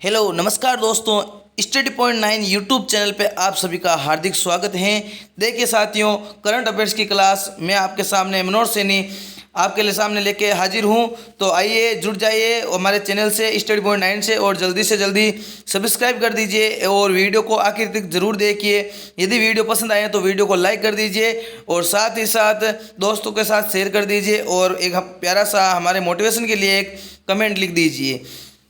Hello नमस्कार दोस्तों, study point 9 YouTube channel पे आप सभी का हार्दिक स्वागत है। देखिए साथियों, करंट अफेयर्स की क्लास मैं आपके सामने मनोज सैनी आपके लिए सामने लेके हाजिर हूँ। तो आइए जुड़ जाइए हमारे चैनल से स्टडी पॉइंट 9 से और जल्दी से जल्दी सब्सक्राइब कर दीजिए और वीडियो को आखिर तक ज़रूर देखिए। यदि वीडियो पसंद आए तो वीडियो को लाइक कर दीजिए और साथ ही साथ दोस्तों के साथ शेयर कर दीजिए और एक प्यारा सा हमारे मोटिवेशन के लिए एक कमेंट लिख दीजिए।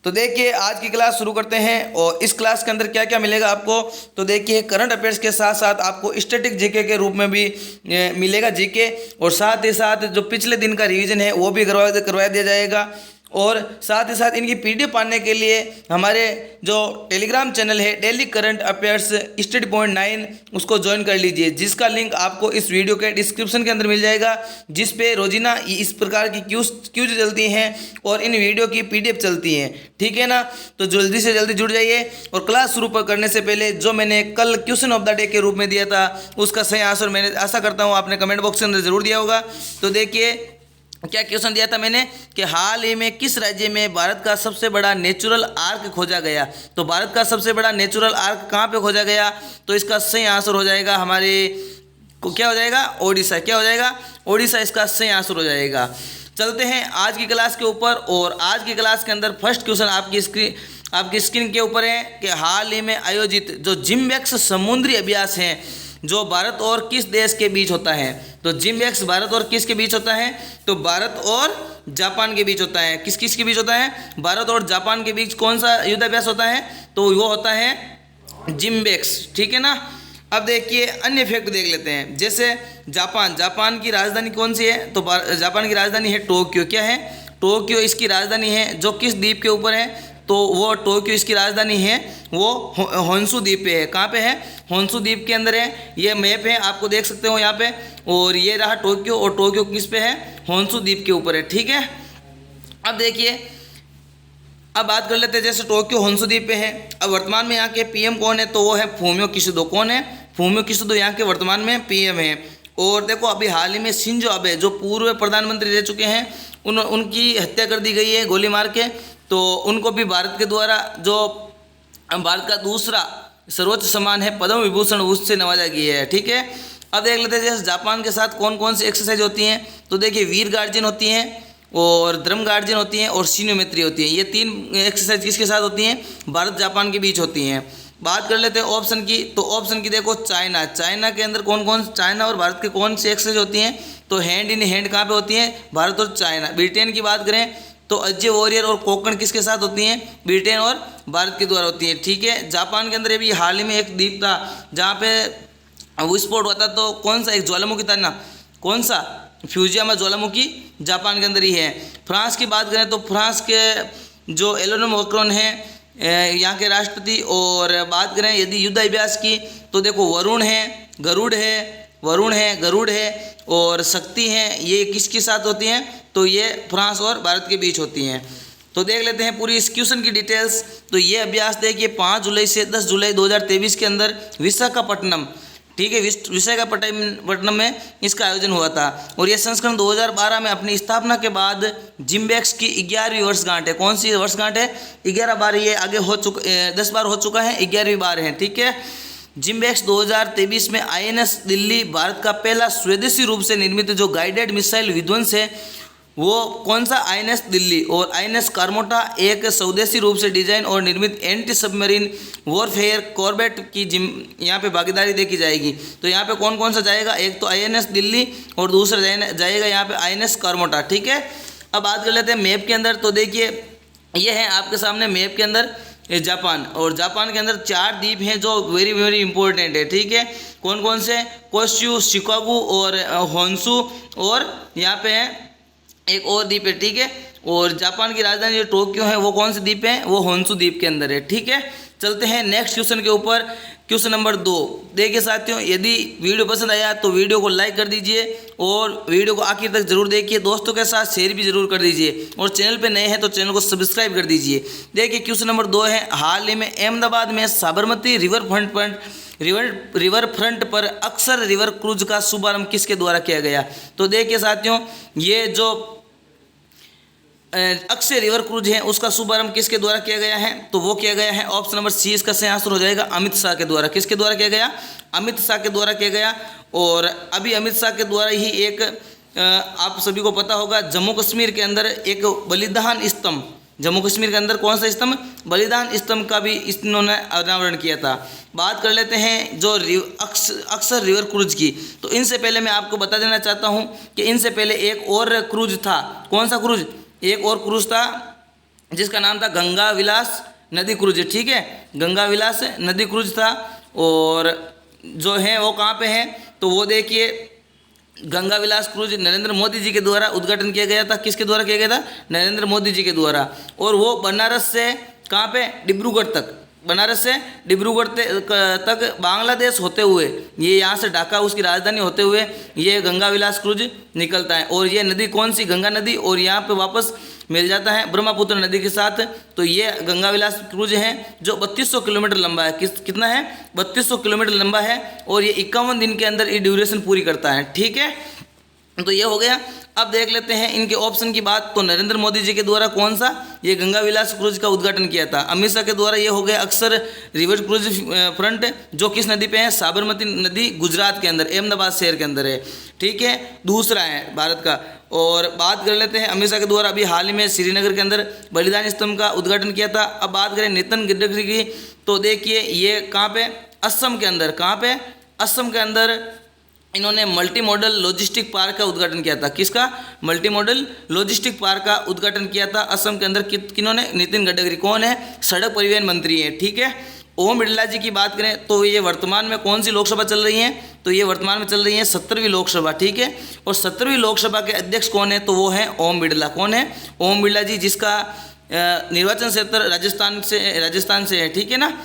तो देखिए आज की क्लास शुरू करते हैं और इस क्लास के अंदर क्या क्या मिलेगा आपको। तो देखिए करंट अफेयर्स के साथ साथ आपको स्टैटिक जीके के रूप में भी मिलेगा जीके, और साथ ही साथ जो पिछले दिन का रिवीजन है वो भी करवा दिया जाएगा। और साथ ही साथ इनकी पीडीएफ पाने के लिए हमारे जो टेलीग्राम चैनल है daily current affairs study point 9 उसको ज्वाइन कर लीजिए, जिसका लिंक आपको इस वीडियो के डिस्क्रिप्शन के अंदर मिल जाएगा, जिस पे रोजीना इस प्रकार की क्यूज चलती हैं और इन वीडियो की पीडीएफ चलती हैं। ठीक है ना, तो जल्दी से जल्दी जुड़ जाइए। और क्लास शुरू करने से पहले जो मैंने कल क्वेश्चन ऑफ द डे के रूप में दिया था उसका सही आंसर मैंने आशा करता हूँ आपने कमेंट बॉक्स के अंदर जरूर दिया होगा। तो देखिए क्या क्वेश्चन दिया था मैंने कि हाल ही में किस राज्य में भारत का सबसे बड़ा नेचुरल आर्क खोजा गया। तो भारत का सबसे बड़ा नेचुरल आर्क कहाँ पे खोजा गया, तो इसका सही आंसर हो जाएगा हमारे को क्या हो जाएगा, ओडिशा। क्या हो जाएगा, ओडिशा इसका सही आंसर हो जाएगा। चलते हैं आज की क्लास के ऊपर, और आज की क्लास के अंदर फर्स्ट क्वेश्चन आपकी स्क्रीन के ऊपर है कि हाल ही में आयोजित जो जिम्बैक्स समुद्री अभ्यास है जो भारत और किस देश के बीच होता है। तो जिम्बैक्स भारत और किस के बीच होता है, तो भारत और जापान के बीच होता है। किस किस के बीच होता है, भारत और जापान के बीच कौन सा युद्धाभ्यास होता है, तो वो होता है जिम्बैक्स। ठीक है ना। अब देखिए अन्य फैक्ट देख लेते हैं, जैसे जापान की राजधानी कौन सी है, तो जापान की राजधानी है टोक्यो। क्या है, टोक्यो इसकी राजधानी है, जो किस द्वीप के ऊपर है, तो वो टोक्यो इसकी राजधानी है वो होन्शु द्वीप पे है। कहाँ पे है, होन्शु द्वीप के अंदर है। ये मैप है, आपको देख सकते हो यहाँ पे, और ये रहा टोक्यो, और टोक्यो किस पे है, होन्शु द्वीप के ऊपर है। ठीक है। अब देखिए अब बात कर लेते हैं, जैसे टोक्यो होन्शु द्वीप पे है। अब वर्तमान में यहाँ के पीएम कौन है, तो वो है फूमियो किशिदो। कौन है, फूमियो किशिदो यहाँ के वर्तमान में पीएम है। और देखो अभी हाल ही में शिंजो आबे जो पूर्व प्रधानमंत्री रह चुके हैं उनकी हत्या कर दी गई है गोली मार के। तो उनको भी भारत के द्वारा जो भारत का दूसरा सर्वोच्च सम्मान है पद्म विभूषण उससे नवाजा गया है। ठीक है। अब देख लेते हैं जैसे जापान के साथ कौन कौन सी एक्सरसाइज होती हैं। तो देखिए वीर गार्जियन होती हैं और ड्रम गार्जियन होती हैं और शिनोमेट्री होती है। ये तीन एक्सरसाइज किसके साथ होती हैं, भारत जापान के बीच होती हैं। बात कर लेते हैं ऑप्शन की। तो ऑप्शन की देखो चाइना के अंदर कौन कौन, चाइना और भारत के कौन सी एक्सरसाइज होती हैं, तो हैंड इन हैंड कहाँ पे होती हैं, भारत और चाइना। ब्रिटेन की बात करें तो अजय वॉरियर और कोकण किसके साथ होती हैं, ब्रिटेन और भारत के द्वारा होती है। ठीक है। जापान के अंदर भी हाल ही में एक द्वीप था जहाँ पे विस्फोट हुआ था, तो कौन सा, एक ज्वालामुखी था ना, कौन सा, फ्यूजियामा ज्वालामुखी जापान के अंदर ही है। फ्रांस की बात करें तो फ्रांस के जो एलोनो मैक्रोन है यहाँ के राष्ट्रपति। और बात करें यदि युद्ध अभ्यास की तो देखो वरुण है, गरुड़ है और शक्ति है, ये किसके साथ होती हैं, तो ये फ्रांस और भारत के बीच होती हैं। तो देख लेते हैं पूरी इस क्वेश्चन की डिटेल्स। तो ये अभ्यास देखिए 5 जुलाई से 10 जुलाई 2023 के अंदर विशाखापट्टनम, ठीक है, विशाखापट्टनम में इसका आयोजन हुआ था। और ये संस्करण 2012 में अपनी स्थापना के बाद जिम्बैक्स की 11वीं वर्षगांठ है। कौन सी वर्षगांठ है, 11 बार ये आगे हो चुका, 10 बार हो चुका है, 11वीं बार है। ठीक है। जिम्बैक्स 2023 में आईएनएस दिल्ली भारत का पहला स्वदेशी रूप से निर्मित जो गाइडेड मिसाइल विध्वंस है वो कौन सा, आईएनएस दिल्ली। और आईएनएस कारमोटा एक स्वदेशी रूप से डिजाइन और निर्मित एंटी सबमरीन वॉरफेयर कॉर्बेट की यहाँ पे भागीदारी देखी जाएगी। तो यहाँ पे कौन कौन सा जाएगा, एक तो आईएनएस दिल्ली और दूसरा जाएगा यहाँ पे आईएनएस कारमोटा। ठीक है। अब बात कर लेते हैं मैप के अंदर। तो देखिए ये है आपके सामने मैप के अंदर जापान, और जापान के अंदर 4 द्वीप हैं जो वेरी वेरी इंपॉर्टेंट है। ठीक है। कौन कौन से, कोश्यू, शिकागो और होन्शु, और यहाँ पे है एक और द्वीप है। ठीक है। और जापान की राजधानी जो टोक्यो है वो कौन से द्वीप है, वो होन्शु द्वीप के अंदर है। ठीक है। चलते हैं नेक्स्ट क्वेश्चन के ऊपर, क्वेश्चन नंबर 2। देखिए साथियों, यदि वीडियो पसंद आया तो वीडियो को लाइक कर दीजिए और वीडियो को आखिर तक जरूर देखिए, दोस्तों के साथ शेयर भी जरूर कर दीजिए, और चैनल पे नए हैं तो चैनल को सब्सक्राइब कर दीजिए। देखिए क्वेश्चन नंबर 2 है, हाल ही में अहमदाबाद में साबरमती रिवर फ्रंट पर अक्सर रिवर क्रूज का शुभारंभ किसके द्वारा किया गया। तो देखिए साथियों, ये जो अक्षय रिवर क्रूज है उसका शुभारंभ किसके द्वारा किया गया है? तो वो किया गया है ऑप्शन नंबर सी, इसका सही आंसर हो जाएगा अमित शाह के द्वारा। किसके द्वारा किया गया? अमित शाह के द्वारा किया गया। और अभी अमित शाह के द्वारा ही एक आप सभी को पता होगा जम्मू कश्मीर के अंदर एक बलिदान स्तंभ, जम्मू कश्मीर के अंदर कौन सा स्तंभ? बलिदान स्तंभ का भी इन्होंने अनावरण किया था। बात कर लेते हैं जो अक्षर रिवर क्रूज की। तो इनसे पहले मैं आपको बता देना चाहता हूं कि इनसे पहले एक और क्रूज था। कौन सा क्रूज? एक और क्रूज था जिसका नाम था गंगा विलास नदी क्रूज। ठीक है, गंगा विलास नदी क्रूज था। और जो है वो कहाँ पे है? तो वो देखिए गंगा विलास क्रूज नरेंद्र मोदी जी के द्वारा उद्घाटन किया गया था। किसके द्वारा किया गया था? नरेंद्र मोदी जी के द्वारा। और वो बनारस से कहाँ पे? डिब्रूगढ़ तक, बनारस से डिब्रूगढ़ तक बांग्लादेश होते हुए, ये यहाँ से ढाका उसकी राजधानी होते हुए ये गंगा विलास क्रूज निकलता है। और ये नदी कौन सी? गंगा नदी। और यहाँ पे वापस मिल जाता है ब्रह्मपुत्र नदी के साथ। तो ये गंगा विलास क्रूज है जो 3200 किलोमीटर लंबा है। कितना है? 3200 किलोमीटर लंबा है। और ये 51 दिन के अंदर ये ड्यूरेशन पूरी करता है। ठीक है, तो ये हो गया। अब देख लेते हैं इनके ऑप्शन की बात। तो नरेंद्र मोदी जी के द्वारा कौन सा? ये गंगा विलास क्रूज का उद्घाटन किया था। अमित शाह के द्वारा ये हो गया अक्षर रिवर क्रूज फ्रंट, जो किस नदी पे है? साबरमती नदी, गुजरात के अंदर, अहमदाबाद शहर के अंदर है। ठीक है, दूसरा है भारत का। और बात कर लेते हैं अमित शाह के द्वारा अभी हाल ही में श्रीनगर के अंदर बलिदान स्तंभ का उद्घाटन किया था। अब बात करें नितिन गडकरी की। तो देखिए ये कहाँ पे? असम के अंदर। कहाँ पे? असम के अंदर इन्होंने मल्टी मॉडल लॉजिस्टिक पार्क का उद्घाटन किया था। किसका? मल्टी मॉडल लॉजिस्टिक पार्क का उद्घाटन किया था असम के अंदर। किन्होंने? नितिन गडकरी। कौन है? सड़क परिवहन मंत्री है। ठीक है, ओम बिरला जी की बात करें तो ये वर्तमान में कौन सी लोकसभा चल रही है? तो ये वर्तमान में चल रही है 17वीं लोकसभा। ठीक है, और 17वीं लोकसभा के अध्यक्ष कौन है? तो वो है ओम बिरला। कौन है? ओम बिरला जी, जिसका निर्वाचन क्षेत्र राजस्थान से है। ठीक है ना।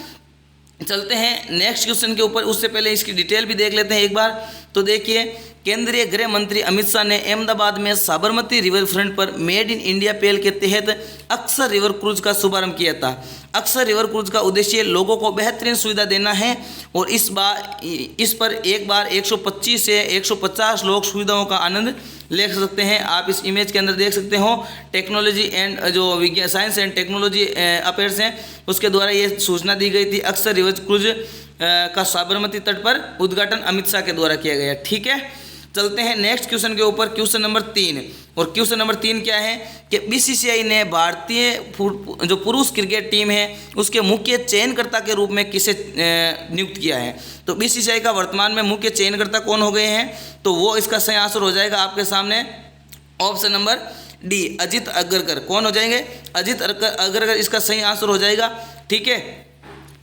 चलते हैं नेक्स्ट क्वेश्चन के ऊपर। उससे पहले इसकी डिटेल भी देख लेते हैं एक बार। तो देखिए केंद्रीय गृह मंत्री अमित शाह ने अहमदाबाद में साबरमती रिवर फ्रंट पर मेड इन इंडिया पहल के तहत अक्षर रिवर क्रूज का शुभारंभ किया था। अक्षर रिवर क्रूज का उद्देश्य लोगों को बेहतरीन सुविधा देना है और इस पर एक बार 125 से 150 लोग सुविधाओं का आनंद ले सकते हैं। आप इस इमेज के अंदर देख सकते हो टेक्नोलॉजी एंड जो विज्ञान साइंस एंड टेक्नोलॉजी अफेयर्स हैं उसके द्वारा ये सूचना दी गई थी। अक्षर रिवर क्रूज का साबरमती तट पर उद्घाटन अमित शाह के द्वारा किया गया। ठीक है, चलते हैं नेक्स्ट क्वेश्चन के ऊपर। Question number 3। और क्वेश्चन नंबर 3 क्या है कि बीसीसीआई ने भारतीय जो पुरुष क्रिकेट टीम है उसके मुख्य चयनकर्ता के रूप में किसे नियुक्त किया है? तो बीसीसीआई का वर्तमान में मुख्य चयनकर्ता कौन हो गए हैं? तो वो इसका सही आंसर हो जाएगा आपके सामने ऑप्शन नंबर डी, अजित अग्रकर। कौन हो जाएंगे? अजित अग्रकर इसका सही आंसर हो जाएगा। ठीक है,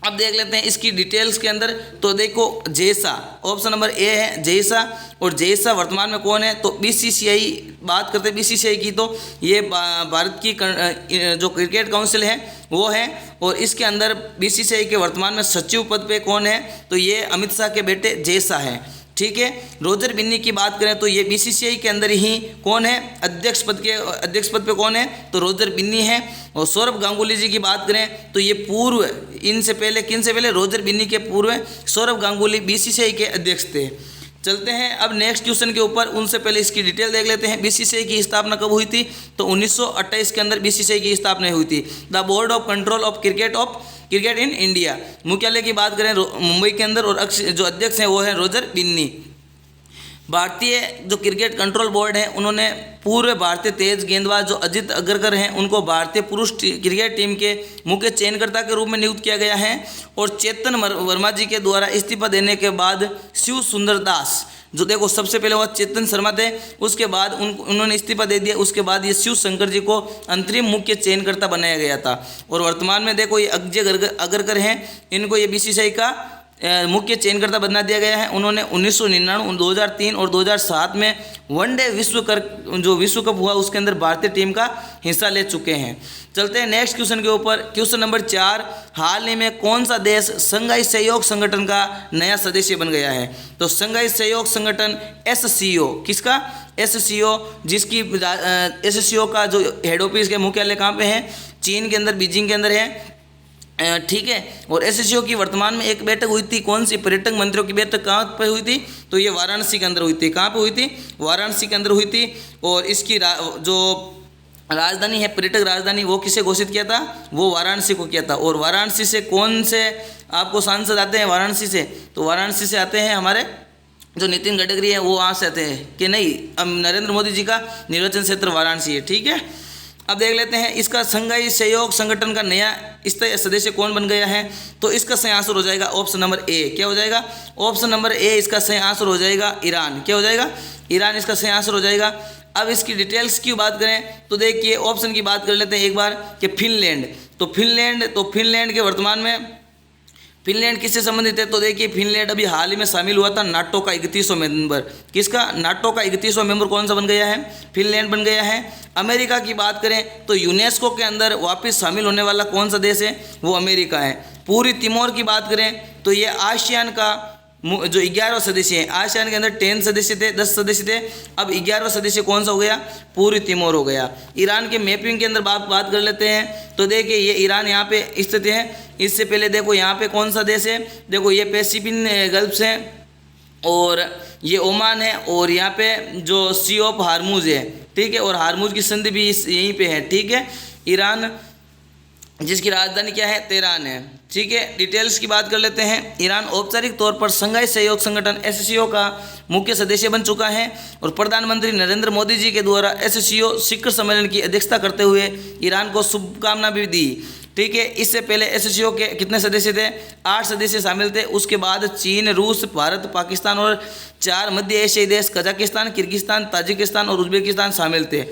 अब देख लेते हैं इसकी डिटेल्स के अंदर। तो देखो जयसा, ऑप्शन नंबर ए है जयसा। और जयसा वर्तमान में कौन है? तो बीसीसीआई, बात करते हैं बीसीसीआई की तो ये भारत की जो क्रिकेट काउंसिल है वो है। और इसके अंदर बीसीसीआई के वर्तमान में सचिव पद पे कौन है? तो ये अमित शाह के बेटे जयसा है। ठीक है, रोजर बिन्नी की बात करें तो ये बीसीसीआई के अंदर ही कौन है? अध्यक्ष पद पे कौन है? तो रोजर बिन्नी है। और सौरभ गांगुली जी की बात करें तो ये पूर्व, इनसे पहले किनसे पहले? रोजर बिन्नी के पूर्व सौरभ गांगुली बीसीसीआई के अध्यक्ष थे। चलते हैं अब नेक्स्ट क्वेश्चन के ऊपर। उनसे पहले इसकी डिटेल देख लेते हैं। बीसीसीआई की स्थापना कब हुई थी? तो 1928 के अंदर बीसीसीआई की स्थापना हुई थी। The board of control of cricket in India. मुख्यालय की बात करें मुंबई के अंदर और जो अध्यक्ष हैं वो है रोजर बिन्नी। भारतीय जो क्रिकेट कंट्रोल बोर्ड है उन्होंने पूर्व भारतीय तेज गेंदबाज जो अजित अग्रकर हैं उनको भारतीय पुरुष क्रिकेट टीम के मुख्य चयनकर्ता के रूप में नियुक्त किया गया है। और चेतन वर्मा जी के द्वारा इस्तीफा देने के बाद शिव सुंदर दास, जो देखो सबसे पहले वह चेतन शर्मा थे, उसके बाद उन्होंने इस्तीफा दे दिया। उसके बाद ये शिव शंकर जी को अंतरिम मुख्य चयनकर्ता बनाया गया था। और वर्तमान में देखो ये अजय अग्रकर हैं, इनको ये बीसीसीआई का मुख्य चयनकर्ता बना दिया गया है। उन्होंने 1999, 2003 और 2007 में वनडे विश्व कप हुआ उसके अंदर भारतीय टीम का हिस्सा ले चुके हैं। चलते हैं नेक्स्ट क्वेश्चन के ऊपर। क्वेश्चन नंबर 4, हाल ही में कौन सा देश शंघाई सहयोग संगठन का नया सदस्य बन गया है? तो शंघाई सहयोग संगठन SCO, किसका? SCO, जिसकी SCO का जो हेड ऑफिस के मुख्यालय कहाँ पे है? चीन के अंदर, बीजिंग के अंदर है। ठीक है, और SCO की वर्तमान में एक बैठक हुई थी। कौन सी? पर्यटक मंत्रियों की बैठक कहाँ पे हुई थी? तो ये वाराणसी के अंदर हुई थी। कहाँ पे हुई थी? वाराणसी के अंदर हुई थी। और इसकी जो राजधानी है, पर्यटक राजधानी, वो किसे घोषित किया था? वो वाराणसी को किया था। और वाराणसी से कौन से आपको सांसद आते हैं वाराणसी से? तो वाराणसी से आते हैं हमारे जो नितिन गडकरी है, वो वहाँ से आते हैं कि नहीं? अब नरेंद्र मोदी जी का निर्वाचन क्षेत्र वाराणसी है, ठीक है। अब देख लेते हैं इसका संघाई सहयोग संगठन का नया स्थायी सदस्य कौन बन गया है। तो इसका सही आंसर हो जाएगा ऑप्शन नंबर ए। क्या हो जाएगा? ऑप्शन नंबर ए इसका सही आंसर हो जाएगा ईरान। क्या हो जाएगा? ईरान इसका सही आंसर हो जाएगा। अब इसकी डिटेल्स की बात करें तो देखिए ऑप्शन की बात कर लेते हैं एक बार कि फिनलैंड। तो फिनलैंड के वर्तमान में फिनलैंड किससे संबंधित है? तो देखिए फिनलैंड अभी हाल ही में शामिल हुआ था नाटो का 31वां मेंबर। किसका? नाटो का 31वां मेंबर कौन सा बन गया है? फिनलैंड बन गया है। अमेरिका की बात करें तो यूनेस्को के अंदर वापस शामिल होने वाला कौन सा देश है? वो अमेरिका है। पूरी तिमोर की बात करें तो ये आसियान का जो 11वां सदस्य है, आसियान के अंदर 10 सदस्य थे, 10 सदस्य थे, अब 11वां सदस्य कौन सा हो गया? पूरी तिमोर हो गया। ईरान के मैपिंग के अंदर बात कर लेते हैं तो देखिए ये ईरान यहाँ पे स्थित है। इससे पहले देखो यहाँ पे कौन सा देश है? देखो ये पैसिफिक गल्फ है और ये ओमान है और यहाँ पे जो सी ऑफ हारमूज है, ठीक है, और हारमूज की संधि भी यहीं पे है, ठीक है। ईरान जिसकी राजधानी क्या है? तेहरान है, ठीक है। डिटेल्स की बात कर लेते हैं। ईरान औपचारिक तौर पर संघाई सहयोग संगठन एससीओ का मुख्य सदस्य बन चुका है और प्रधानमंत्री नरेंद्र मोदी जी के द्वारा एससीओ शिखर सम्मेलन की अध्यक्षता करते हुए ईरान को शुभकामना भी दी, ठीक है। इससे पहले एससीओ के कितने सदस्य थे? 8 सदस्य शामिल थे। उसके बाद चीन, रूस, भारत, पाकिस्तान और 4 मध्य एशियाई देश कजाकिस्तान, किर्गिस्तान, ताजिकिस्तान और उज्बेकिस्तान शामिल थे।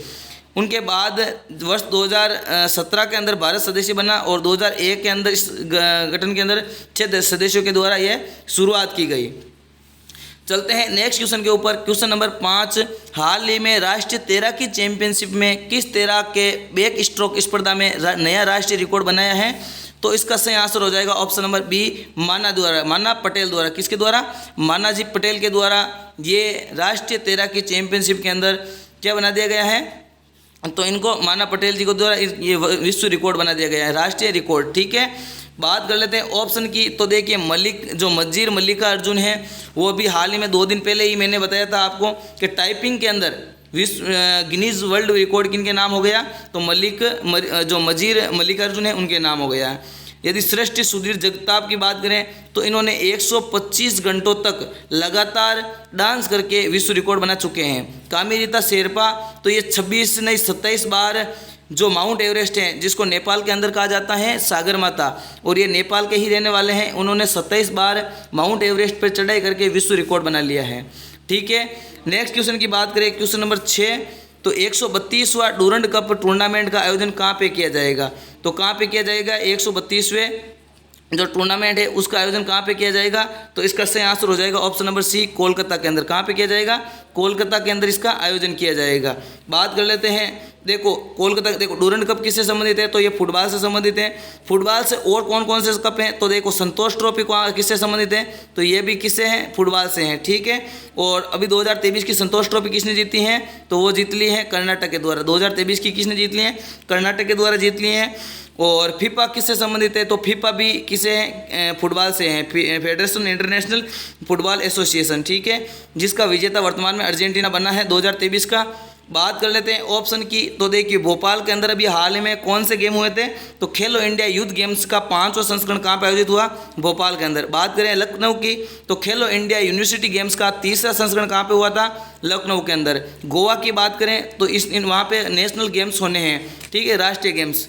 उनके बाद वर्ष 2017 के अंदर भारत सदस्य बना और 2001 के अंदर इस गठन के अंदर 6 सदस्यों के द्वारा यह शुरुआत की गई। चलते हैं नेक्स्ट क्वेश्चन के ऊपर। क्वेश्चन नंबर 5, हाल ही में राष्ट्रीय तैराकी चैंपियनशिप में किस तैराक के बैक स्ट्रोक स्पर्धा में नया राष्ट्रीय रिकॉर्ड बनाया है? तो इसका सही आंसर हो जाएगा ऑप्शन नंबर बी, माना पटेल द्वारा। किसके द्वारा? माना जी पटेल के द्वारा ये राष्ट्रीय तैराकी चैंपियनशिप के अंदर क्या बना दिया गया है? तो इनको माना पटेल जी को द्वारा ये विश्व रिकॉर्ड बना दिया गया है, राष्ट्रीय रिकॉर्ड, ठीक है। बात कर लेते हैं ऑप्शन की। तो देखिए मजीर मल्लिका अर्जुन है, वो भी हाल ही में 2 दिन पहले ही मैंने बताया था आपको कि टाइपिंग के अंदर विश्व गिनीज वर्ल्ड रिकॉर्ड किनके नाम हो गया? तो मजीर मल्लिका अर्जुन है उनके नाम हो गया है। यदि श्रेष्ठ सुधीर जगताप की बात करें तो इन्होंने 125 घंटों तक लगातार डांस करके विश्व रिकॉर्ड बना चुके हैं। कामिरीता शेरपा तो ये 26 नहीं 27 बार जो माउंट एवरेस्ट है, जिसको नेपाल के अंदर कहा जाता है सागर माता, और ये नेपाल के ही रहने वाले हैं, उन्होंने 27 बार माउंट एवरेस्ट पर चढ़ाई करके विश्व रिकॉर्ड बना लिया है, ठीक है। नेक्स्ट क्वेश्चन की बात करें, क्वेश्चन नंबर 6, तो 132वां डूरंड कप टूर्नामेंट का आयोजन कहाँ पे किया जाएगा? तो कहाँ पे किया जाएगा? 132वें जो टूर्नामेंट है उसका आयोजन कहाँ पे किया जाएगा? तो इसका सही आंसर हो जाएगा ऑप्शन नंबर सी, कोलकाता के अंदर। कहाँ पे किया जाएगा? कोलकाता के अंदर इसका आयोजन किया जाएगा। बात कर लेते हैं, देखो कोलकाता, देखो डूरंड कप किससे संबंधित है? तो ये फुटबॉल से संबंधित है। फुटबॉल से और कौन कौन से कप हैं? तो देखो संतोष ट्रॉफी किससे संबंधित है? तो ये भी किससे हैं? फुटबॉल से हैं, ठीक है। और अभी 2023 की संतोष ट्रॉफी किसने जीती है? तो वो जीत ली है कर्नाटक के द्वारा। 2023 की किसने जीत ली है? कर्नाटक के द्वारा जीत ली है। और फीफा किससे संबंधित है? तो फीफा भी किसे है? फुटबॉल से हैं, फेडरेशन इंटरनेशनल फुटबॉल एसोसिएशन, ठीक है, जिसका विजेता वर्तमान में अर्जेंटीना बना है 2023 का। बात कर लेते हैं ऑप्शन की। तो देखिए भोपाल के अंदर अभी हाल में कौन से गेम हुए थे? तो खेलो इंडिया यूथ गेम्स का 5वां संस्करण कहाँ पर आयोजित हुआ? भोपाल के अंदर। बात करें लखनऊ की, तो खेलो इंडिया यूनिवर्सिटी गेम्स का 3रा संस्करण कहाँ पे हुआ था? लखनऊ के अंदर। गोवा की बात करें तो वहाँ पे नेशनल गेम्स होने हैं, ठीक है, राष्ट्रीय गेम्स।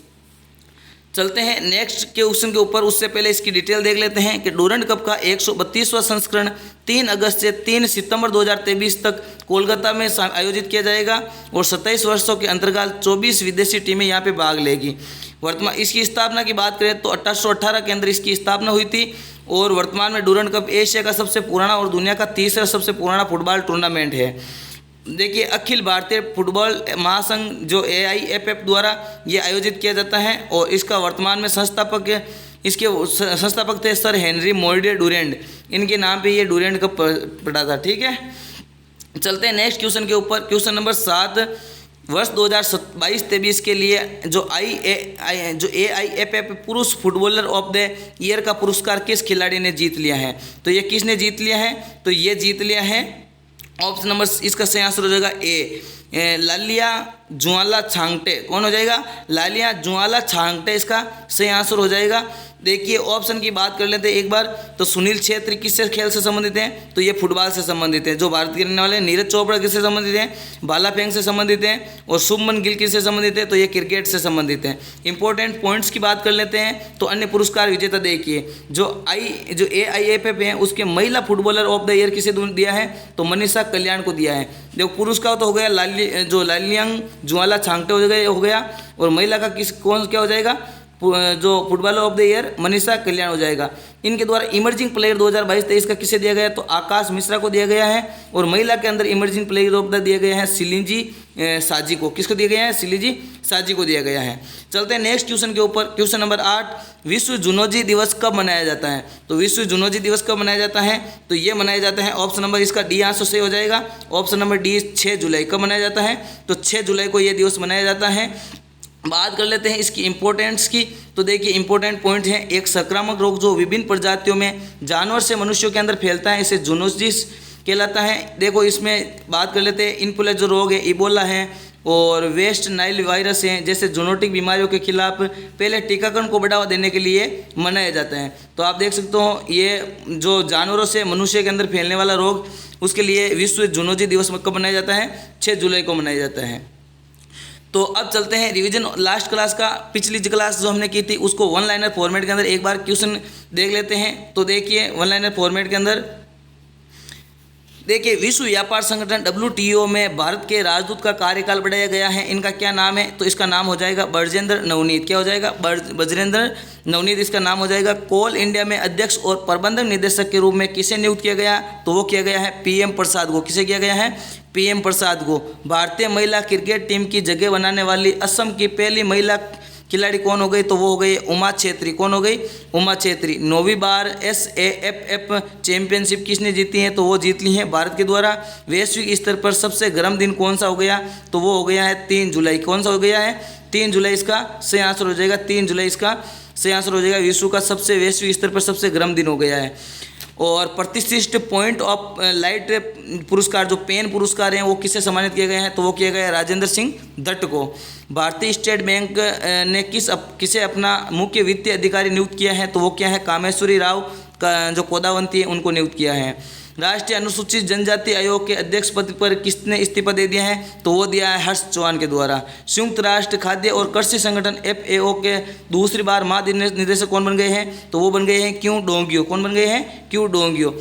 चलते हैं नेक्स्ट क्वेश्चन के ऊपर। उससे पहले इसकी डिटेल देख लेते हैं कि डूरंड कप का 132वां संस्करण 3 अगस्त से 3 सितंबर 2023 तक कोलकाता में आयोजित किया जाएगा और 27 वर्षों के अंतर्गत 24 विदेशी टीमें यहां पे भाग लेगी। वर्तमान इसकी स्थापना की बात करें तो 1818 के अंदर इसकी स्थापना हुई थी और वर्तमान में डूरंड कप एशिया का सबसे पुराना और दुनिया का 3रा सबसे पुराना फुटबॉल टूर्नामेंट है। देखिए अखिल भारतीय फुटबॉल महासंघ जो AIFF द्वारा ये आयोजित किया जाता है और इसका वर्तमान में इसके संस्थापक थे सर हेनरी मोर्डे डूरेंड, इनके नाम पे ये डूरेंड कप पड़ा था, ठीक है। चलते हैं नेक्स्ट क्वेश्चन के ऊपर। क्वेश्चन नंबर 7, वर्ष 2022-23 के लिए जो AIFF पुरुष फुटबॉलर ऑफ द ईयर का पुरस्कार किस खिलाड़ी ने जीत लिया है? तो ये किसने जीत लिया है? तो ये जीत लिया है ऑप्शन नंबर, इसका सही आंसर हो जाएगा ए, लालिया जुआला छांगटे, कौन हो जाएगा? लालिया जुआला छांगटे इसका सही आंसर हो जाएगा। देखिए ऑप्शन की बात कर लेते हैं एक बार, तो सुनील छेत्री किससे खेल से संबंधित हैं? तो ये फुटबॉल से संबंधित है। जो भारत के रहने वाले नीरज चोपड़ा किससे संबंधित हैं? भाला फेंक से संबंधित हैं। और शुभमन गिल किससे संबंधित है? तो ये क्रिकेट से संबंधित है। इंपॉर्टेंट पॉइंट्स की बात कर लेते हैं, तो अन्य पुरस्कार विजेता देखिए, जो AIFF है उसके महिला फुटबॉलर ऑफ द ईयर किसे दिया है? तो मनीषा कल्याण को दिया है। देखो पुरुष का तो हो गया लालियांग जुआला छांगटे हो गया, और महिला का कौन क्या हो जाएगा? जो footballer of the year Manisha Kalyan हो जाएगा। इनके द्वारा इमर्जिंग प्लेयर 2022-23 का किसे दिया गया है? तो आकाश मिश्रा को दिया गया है। और महिला के अंदर इमर्जिंग प्लेयर ऑफ द दिए गए हैं सिलिंजी साजी को। किसको दिए गए हैं? सिलिंजी साजी को दिया गया है। चलते हैं नेक्स्ट क्वेश्चन के ऊपर। क्वेश्चन नंबर 8, विश्व जूनोजी दिवस कब मनाया जाता है? तो विश्व जूनोजी दिवस कब मनाया जाता है? तो ये मनाया जाता है, ऑप्शन नंबर इसका डी आंसर सही हो जाएगा। ऑप्शन नंबर डी 6 जुलाई। कब मनाया जाता है? तो 6 जुलाई को यह दिवस मनाया जाता है। बात कर लेते हैं इसकी इंपॉर्टेंस की। तो देखिए इंपॉर्टेंट पॉइंट है, एक संक्रामक रोग जो विभिन्न प्रजातियों में जानवर से मनुष्यों के अंदर फैलता है, इसे जूनोसिस कहलाता है। देखो इसमें बात कर लेते हैं, इनफ्लुएंजा जो रोग है, इबोला है और वेस्ट नाइल वायरस है, जैसे जूनोटिक बीमारियों के खिलाफ पहले टीकाकरण को बढ़ावा देने के लिए मनाया जाता है। तो आप देख सकते हो ये जो जानवरों से मनुष्य के अंदर फैलने वाला रोग, उसके लिए विश्व जूनोजी दिवस कब मनाया जाता है? 6 जुलाई को मनाया जाता है। तो अब चलते हैं रिवीजन लास्ट क्लास का। पिछली क्लास जो हमने की थी उसको वन लाइनर फॉर्मेट के अंदर एक बार क्वेश्चन देख लेते हैं। तो देखिए वन लाइनर फॉर्मेट के अंदर देखिए, विश्व व्यापार संगठन WTO में भारत के राजदूत का कार्यकाल बढ़ाया गया है। इनका क्या नाम है? तो इसका नाम हो जाएगा ब्रजेंद्र नवनीत। क्या हो जाएगा? ब्रजेंद्र नवनीत इसका नाम हो जाएगा। कोल इंडिया में अध्यक्ष और प्रबंधक निदेशक के रूप में किसे नियुक्त किया गया? तो वो किया गया है PM प्रसाद को। किसे किया गया है? PM प्रसाद को। भारतीय महिला क्रिकेट टीम की जगह बनाने वाली असम की पहली महिला खिलाड़ी कौन हो गई? तो वो हो गई उमा छेत्री। कौन हो गई? उमा छेत्री। 9वीं बार SAFF चैंपियनशिप किसने जीती है? तो वो जीत ली है भारत के द्वारा। वैश्विक स्तर पर सबसे गर्म दिन कौन सा हो गया? तो वो हो गया है 3 जुलाई। कौन सा हो गया है? 3 जुलाई इसका सही आंसर हो जाएगा। 3 जुलाई इसका सही आंसर हो जाएगा। विश्व का सबसे वैश्विक स्तर पर सबसे गर्म दिन हो गया है। और प्रतिष्ठित पॉइंट ऑफ लाइट पुरस्कार जो पेन पुरस्कार हैं वो किसे सम्मानित किए गए हैं? तो वो किया गया है राजेंद्र सिंह दत्त को। भारतीय स्टेट बैंक ने किसे अपना मुख्य वित्तीय अधिकारी नियुक्त किया है? तो वो क्या है? कामेश्वरी राव का जो कोदावंती है उनको नियुक्त किया है। राष्ट्रीय अनुसूचित जनजाति आयोग के अध्यक्ष पद पर किसने इस्तीफा दे दिया है? तो वो दिया है हर्ष चौहान के द्वारा। संयुक्त राष्ट्र खाद्य और कृषि संगठन FAO के दूसरी बार महानिदेशक कौन बन गए हैं? तो वो बन गए हैं क्यू डोंगियो। कौन बन गए हैं? क्यू डोंगियो।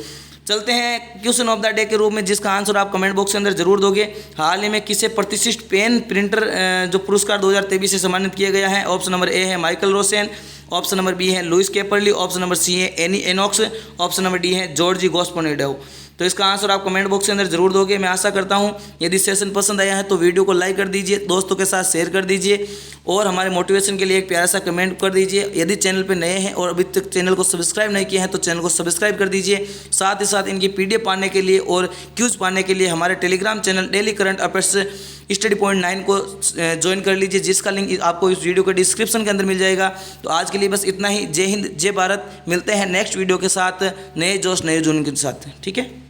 चलते हैं क्वेश्चन ऑफ द डे के रूप में, जिसका आंसर आप कमेंट बॉक्स के अंदर जरूर दोगे। हाल ही में किसे प्रतिष्ठित पेन प्रिंटर जो पुरस्कार 2023 से सम्मानित किया गया है? ऑप्शन नंबर ए है Michael Rosen, option number B है Louis Caperley, option number C है Annie Ennox, option number D है जॉर्जी गॉस्पोनिडोव। तो इसका आंसर आप कमेंट बॉक्स के अंदर जरूर दोगे। मैं आशा करता हूं यदि सेशन पसंद आया है तो वीडियो को लाइक कर दीजिए, दोस्तों के साथ शेयर कर दीजिए और हमारे मोटिवेशन के लिए एक प्यारा सा कमेंट कर दीजिए। यदि चैनल पे नए हैं और अभी तक चैनल को सब्सक्राइब नहीं किया है तो चैनल को सब्सक्राइब कर दीजिए। साथ ही साथ इनकी PDF पाने के लिए और क्यूज पाने के लिए हमारे Telegram channel daily current affairs study point 9 को ज्वाइन कर लीजिए, जिसका लिंक आपको इस वीडियो के डिस्क्रिप्शन के अंदर मिल जाएगा। तो आज के लिए बस इतना ही। जय हिंद, जय भारत। मिलते हैं नेक्स्ट वीडियो के साथ, नए जोश नए जुनून के साथ। ठीक है।